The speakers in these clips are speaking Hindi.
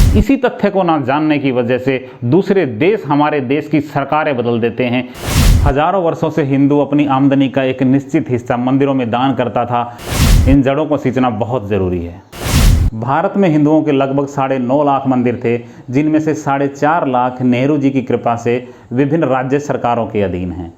इसी तथ्य को ना जानने की वजह से दूसरे देश हमारे देश की सरकारें बदल देते हैं। हजारों वर्षों से हिंदू अपनी आमदनी का एक निश्चित हिस्सा मंदिरों में दान करता था। इन जड़ों को सींचना बहुत ज़रूरी है। भारत में हिंदुओं के लगभग 9.5 लाख मंदिर थे, जिनमें से 4.5 लाख नेहरू जी की कृपा से विभिन्न राज्य सरकारों के अधीन हैं।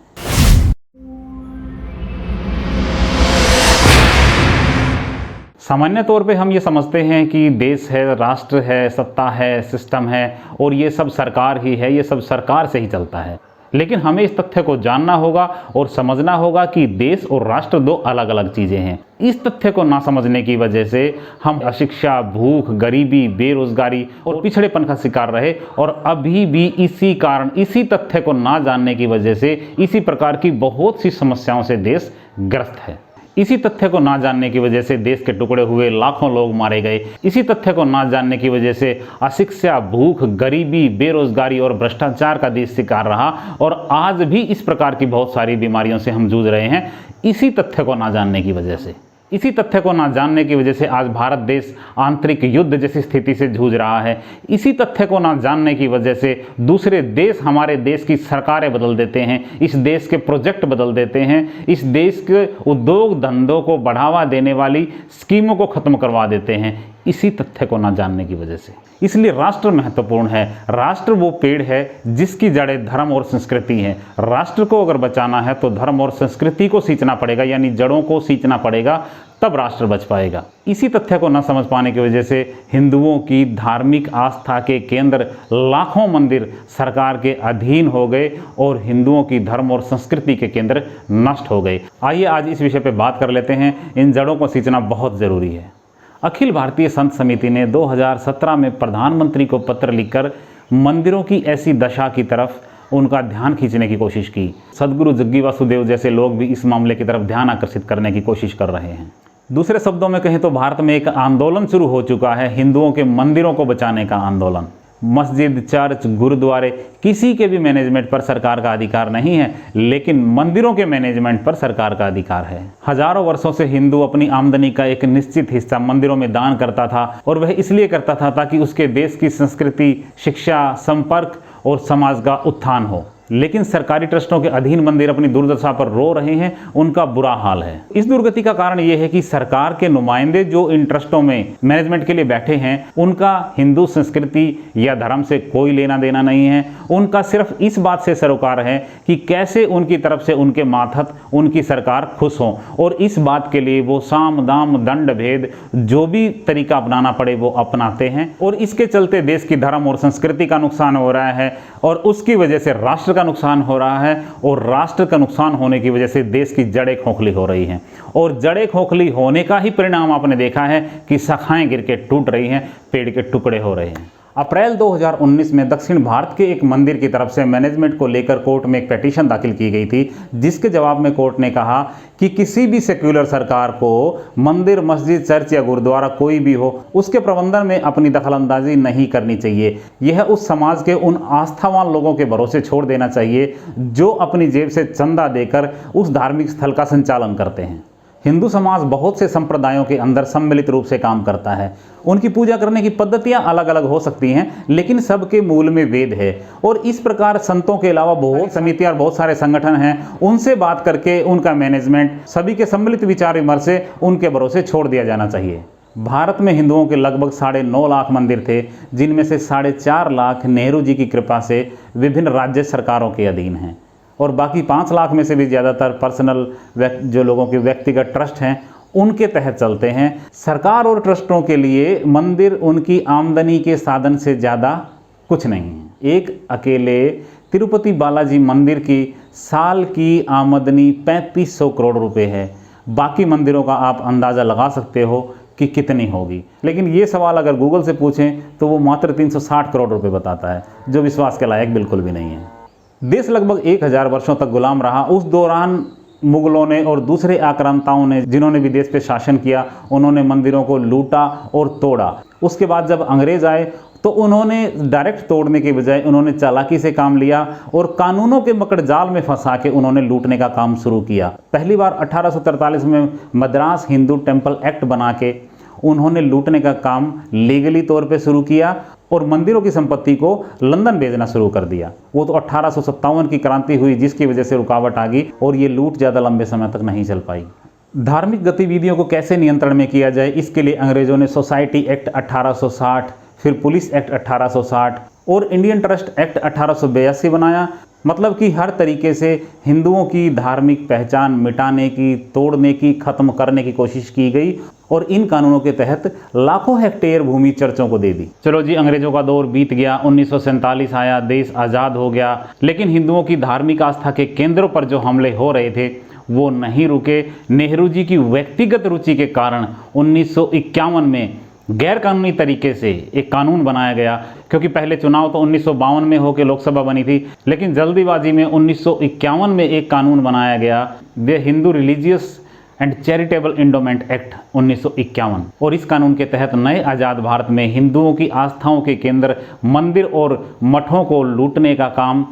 सामान्य तौर पे हम ये समझते हैं कि देश है, राष्ट्र है, सत्ता है, सिस्टम है और ये सब सरकार ही है, ये सब सरकार से ही चलता है। लेकिन हमें इस तथ्य को जानना होगा और समझना होगा कि देश और राष्ट्र दो अलग अलग चीज़ें हैं। इस तथ्य को ना समझने की वजह से हम अशिक्षा, भूख, गरीबी, बेरोजगारी और पिछड़ेपन का शिकार रहे और अभी भी इसी कारण, इसी तथ्य को ना जानने की वजह से इसी प्रकार की बहुत सी समस्याओं से देश ग्रस्त है। इसी तथ्य को ना जानने की वजह से देश के टुकड़े हुए लाखों लोग मारे गए। इसी तथ्य को ना जानने की वजह से अशिक्षा, भूख, गरीबी, बेरोजगारी और भ्रष्टाचार का देश शिकार रहा और आज भी इस प्रकार की बहुत सारी बीमारियों से हम जूझ रहे हैं। इसी तथ्य को ना जानने की वजह से, इसी तथ्य को ना जानने की वजह से आज भारत देश आंतरिक युद्ध जैसी स्थिति से जूझ रहा है। इसी तथ्य को ना जानने की वजह से दूसरे देश हमारे देश की सरकारें बदल देते हैं, इस देश के प्रोजेक्ट बदल देते हैं, इस देश के उद्योग धंधों को बढ़ावा देने वाली स्कीमों को खत्म करवा देते हैं, इसी तथ्य को ना जानने की वजह से। इसलिए राष्ट्र महत्वपूर्ण है। राष्ट्र वो पेड़ है जिसकी जड़ें धर्म और संस्कृति हैं। राष्ट्र को अगर बचाना है तो धर्म और संस्कृति को सींचना पड़ेगा, यानी जड़ों को सींचना पड़ेगा, तब राष्ट्र बच पाएगा। इसी तथ्य को न समझ पाने की वजह से हिंदुओं की धार्मिक आस्था के केंद्र लाखों मंदिर सरकार के अधीन हो गए और हिंदुओं की धर्म और संस्कृति के केंद्र नष्ट हो गए। आइए आज इस विषय पर बात कर लेते हैं। इन जड़ों को सींचना बहुत ज़रूरी है। अखिल भारतीय संत समिति ने 2017 में प्रधानमंत्री को पत्र लिखकर मंदिरों की ऐसी दशा की तरफ उनका ध्यान खींचने की कोशिश की। सदगुरु जग्गी वासुदेव जैसे लोग भी इस मामले की तरफ ध्यान आकर्षित करने की कोशिश कर रहे हैं। दूसरे शब्दों में कहें तो भारत में एक आंदोलन शुरू हो चुका है, हिंदुओं के मंदिरों को बचाने का आंदोलन। मस्जिद, चर्च, गुरुद्वारे, किसी के भी मैनेजमेंट पर सरकार का अधिकार नहीं है, लेकिन मंदिरों के मैनेजमेंट पर सरकार का अधिकार है। हजारों वर्षों से हिंदू अपनी आमदनी का एक निश्चित हिस्सा मंदिरों में दान करता था और वह इसलिए करता था ताकि उसके देश की संस्कृति, शिक्षा, संपर्क और समाज का उत्थान हो। लेकिन सरकारी ट्रस्टों के अधीन मंदिर अपनी दुर्दशा पर रो रहे हैं, उनका बुरा हाल है। इस दुर्गति का कारण यह है कि सरकार के नुमाइंदे जो इन ट्रस्टों में मैनेजमेंट के लिए बैठे हैं, उनका हिंदू संस्कृति या धर्म से कोई लेना देना नहीं है। उनका सिर्फ इस बात से सरोकार है कि कैसे उनकी तरफ से उनके मातहत उनकी सरकार खुश हो, और इस बात के लिए वो साम दाम दंड भेद जो भी तरीका अपनाना पड़े वो अपनाते हैं। और इसके चलते देश की धर्म और संस्कृति का नुकसान हो रहा है और उसकी वजह से राष्ट्र का नुकसान हो रहा है, और राष्ट्र का नुकसान होने की वजह से देश की जड़ें खोखली हो रही हैं। और जड़ें खोखली होने का ही परिणाम आपने देखा है कि शाखाएं गिर के टूट रही हैं, पेड़ के टुकड़े हो रहे हैं। अप्रैल 2019 में दक्षिण भारत के एक मंदिर की तरफ से मैनेजमेंट को लेकर कोर्ट में एक पिटीशन दाखिल की गई थी, जिसके जवाब में कोर्ट ने कहा कि किसी भी सेक्युलर सरकार को मंदिर, मस्जिद, चर्च या गुरुद्वारा कोई भी हो, उसके प्रबंधन में अपनी दखलंदाजी नहीं करनी चाहिए। यह उस समाज के उन आस्थावान लोगों के भरोसे छोड़ देना चाहिए जो अपनी जेब से चंदा देकर उस धार्मिक स्थल का संचालन करते हैं। हिंदू समाज बहुत से संप्रदायों के अंदर सम्मिलित रूप से काम करता है। उनकी पूजा करने की पद्धतियां अलग अलग हो सकती हैं, लेकिन सबके मूल में वेद है। और इस प्रकार संतों के अलावा बहुत समितियां और बहुत सारे संगठन हैं, उनसे बात करके उनका मैनेजमेंट सभी के सम्मिलित विचार विमर्श से उनके भरोसे छोड़ दिया जाना चाहिए। भारत में हिंदुओं के लगभग 9.5 लाख मंदिर थे, जिनमें से 4.5 लाख नेहरू जी की कृपा से विभिन्न राज्य सरकारों के अधीन हैं, और बाकी 5 लाख में से भी ज़्यादातर पर्सनल जो लोगों के व्यक्तिगत ट्रस्ट हैं उनके तहत चलते हैं। सरकार और ट्रस्टों के लिए मंदिर उनकी आमदनी के साधन से ज़्यादा कुछ नहीं है। एक अकेले तिरुपति बालाजी मंदिर की साल की आमदनी 3500 करोड़ रुपए है। बाकी मंदिरों का आप अंदाज़ा लगा सकते हो कि कितनी होगी, लेकिन ये सवाल अगर गूगल से पूछें तो वो मात्र 360 करोड़ रुपए बताता है, जो विश्वास के लायक बिल्कुल भी नहीं है। देश लगभग 1000 वर्षों तक गुलाम रहा। उस दौरान मुगलों ने और दूसरे आक्रांताओं ने, जिन्होंने भी देश पे शासन किया, उन्होंने मंदिरों को लूटा और तोड़ा। उसके बाद जब अंग्रेज आए तो उन्होंने डायरेक्ट तोड़ने के बजाय उन्होंने चालाकी से काम लिया और कानूनों के मकड़जाल में फंसा के उन्होंने लूटने का काम शुरू किया। पहली बार 1843 में मद्रास हिंदू टेम्पल एक्ट बना के उन्होंने लूटने का काम लीगली तौर पे शुरू किया, और मंदिरों की संपत्ति को लंदन भेजना शुरू कर दिया। वो तो 1857 की क्रांति हुई जिसकी वजह से रुकावट आ गई और ये लूट ज़्यादा लंबे समय तक नहीं चल पाई। धार्मिक गतिविधियों को कैसे नियंत्रण में किया जाए, इसके लिए अंग्रेजों ने सोसाइटी एक्ट 1860, फिर पुलिस एक्ट 1860 और इंडियन ट्रस्ट एक्ट 1882 बनाया। मतलब कि हर तरीके से हिंदुओं की धार्मिक पहचान मिटाने की, तोड़ने की, खत्म करने की कोशिश की गई और इन कानूनों के तहत लाखों हेक्टेयर भूमि चर्चों को दे दी। चलो जी, अंग्रेजों का दौर बीत गया, 1947 आया, देश आज़ाद हो गया, लेकिन हिंदुओं की धार्मिक आस्था के केंद्रों पर जो हमले हो रहे थे वो नहीं रुके। नेहरू जी की व्यक्तिगत रुचि के कारण 1951 में गैरकानूनी तरीके से एक कानून बनाया गया, क्योंकि पहले चुनाव तो 1952 में होकर लोकसभा बनी थी, लेकिन जल्दीबाजी में 1951 में एक कानून बनाया गया, the Hindu religious and charitable endowment act 1951। और इस कानून के तहत नए आज़ाद भारत में हिंदुओं की आस्थाओं के केंद्र मंदिर और मठों को लूटने का काम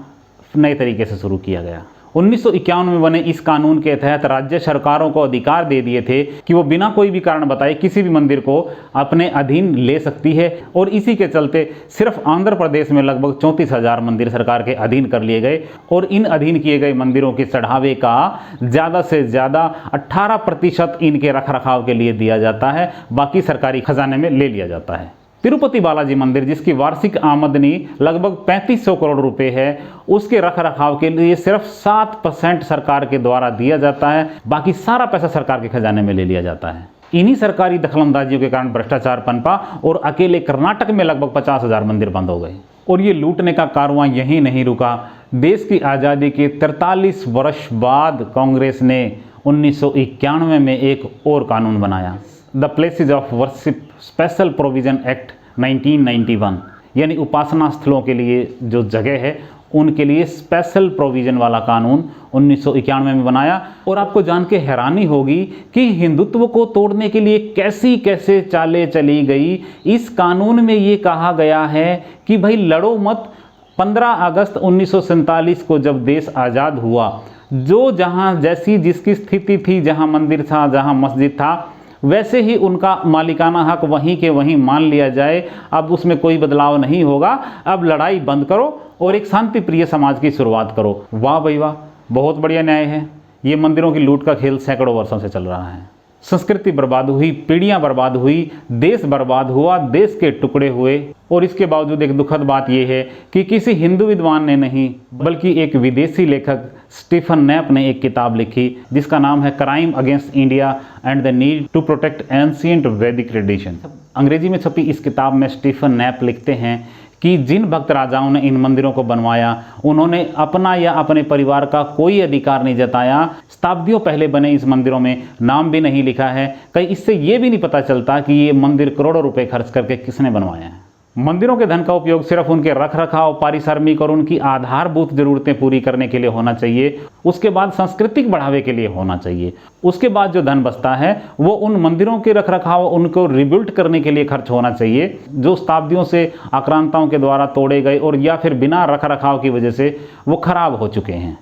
नए तरीके से शुरू किया गया। 1951 में बने इस कानून के तहत राज्य सरकारों को अधिकार दे दिए थे कि वो बिना कोई भी कारण बताए किसी भी मंदिर को अपने अधीन ले सकती है। और इसी के चलते सिर्फ आंध्र प्रदेश में लगभग 34,000 मंदिर सरकार के अधीन कर लिए गए और इन अधीन किए गए मंदिरों के चढ़ावे का ज़्यादा से ज़्यादा 18% इनके रखरखाव के लिए दिया जाता है, बाकी सरकारी खजाने में ले लिया जाता है। तिरुपति बालाजी मंदिर, जिसकी वार्षिक आमदनी लगभग 3500 करोड़ रुपए है, उसके रखरखाव के लिए सिर्फ 7% सरकार के द्वारा दिया जाता है, बाकी सारा पैसा सरकार के खजाने में ले लिया जाता है। इन्हीं सरकारी दखलंदाजियों के कारण भ्रष्टाचार पनपा और अकेले कर्नाटक में लगभग 50,000 मंदिर बंद हो गए। और ये लूटने का कारवां यहीं नहीं रुका। देश की आज़ादी के 43 वर्ष बाद कांग्रेस ने 1991 में एक और कानून बनाया, the places of worship special provision act 1991, यानी उपासना स्थलों के लिए जो जगह है उनके लिए स्पेशल प्रोविजन वाला कानून 1991 में बनाया। और आपको जान के हैरानी होगी कि हिंदुत्व को तोड़ने के लिए कैसी कैसे चालें चली गई। इस कानून में ये कहा गया है कि भाई लड़ो मत। 15 अगस्त 1947 को जब देश आज़ाद हुआ, जो जहाँ जैसी जिसकी स्थिति थी, जहाँ मंदिर था, जहाँ मस्जिद था, वैसे ही उनका मालिकाना हक वहीं के वहीं मान लिया जाए। अब उसमें कोई बदलाव नहीं होगा। अब लड़ाई बंद करो और एक शांति प्रिय समाज की शुरुआत करो। वाह भाई वाह, बहुत बढ़िया न्याय है। ये मंदिरों की लूट का खेल सैकड़ों वर्षों से चल रहा है। संस्कृति बर्बाद हुई, पीढ़ियां बर्बाद हुई, देश बर्बाद हुआ, देश के टुकड़े हुए। और इसके बावजूद एक दुखद बात यह है कि किसी हिंदू विद्वान ने नहीं, बल्कि एक विदेशी लेखक स्टीफन नैप ने एक किताब लिखी जिसका नाम है crime against India and the need to protect ancient Vedic tradition. अंग्रेजी में छपी इस किताब में स्टीफन नैप लिखते हैं कि जिन भक्त राजाओं ने इन मंदिरों को बनवाया, उन्होंने अपना या अपने परिवार का कोई अधिकार नहीं जताया। शताब्दियों पहले बने इस मंदिरों में नाम भी नहीं लिखा है। कहीं इससे ये भी नहीं पता चलता कि ये मंदिर करोड़ों रुपए खर्च करके किसने बनवाया है। मंदिरों के धन का उपयोग सिर्फ उनके रखरखाव, पारिश्रमिक और उनकी आधारभूत जरूरतें पूरी करने के लिए होना चाहिए। उसके बाद सांस्कृतिक बढ़ावे के लिए होना चाहिए। उसके बाद जो धन बचता है वो उन मंदिरों के रखरखाव, उनको रिबिल्ड करने के लिए खर्च होना चाहिए, जो शताब्दियों से आक्रांताओं के द्वारा तोड़े गए और या फिर बिना रखरखाव की वजह से वो खराब हो चुके हैं।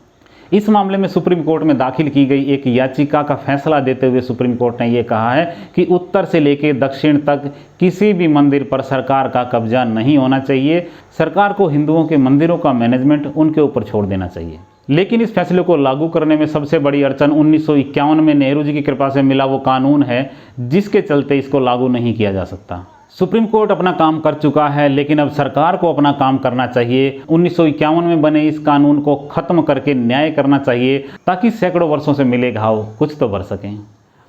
इस मामले में सुप्रीम कोर्ट में दाखिल की गई एक याचिका का फैसला देते हुए सुप्रीम कोर्ट ने यह कहा है कि उत्तर से लेकर दक्षिण तक किसी भी मंदिर पर सरकार का कब्जा नहीं होना चाहिए। सरकार को हिंदुओं के मंदिरों का मैनेजमेंट उनके ऊपर छोड़ देना चाहिए। लेकिन इस फैसले को लागू करने में सबसे बड़ी अड़चन 1951 में नेहरू जी की कृपा से मिला वो कानून है, जिसके चलते इसको लागू नहीं किया जा सकता। सुप्रीम कोर्ट अपना काम कर चुका है, लेकिन अब सरकार को अपना काम करना चाहिए। 1951 में बने इस कानून को खत्म करके न्याय करना चाहिए, ताकि सैकड़ों वर्षों से मिले घाव कुछ तो भर सकें।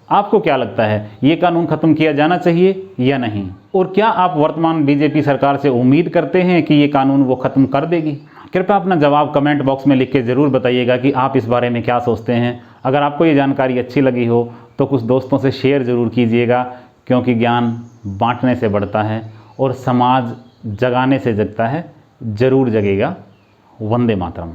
आपको क्या लगता है, ये कानून खत्म किया जाना चाहिए या नहीं? और क्या आप वर्तमान बीजेपी सरकार से उम्मीद करते हैं कि ये कानून वो खत्म कर देगी? कृपया अपना जवाब कमेंट बॉक्स में लिख के ज़रूर बताइएगा कि आप इस बारे में क्या सोचते हैं। अगर आपको ये जानकारी अच्छी लगी हो तो कुछ दोस्तों से शेयर ज़रूर कीजिएगा, क्योंकि ज्ञान बांटने से बढ़ता है और समाज जगाने से जगता है। जरूर जगेगा। वंदे मातरम।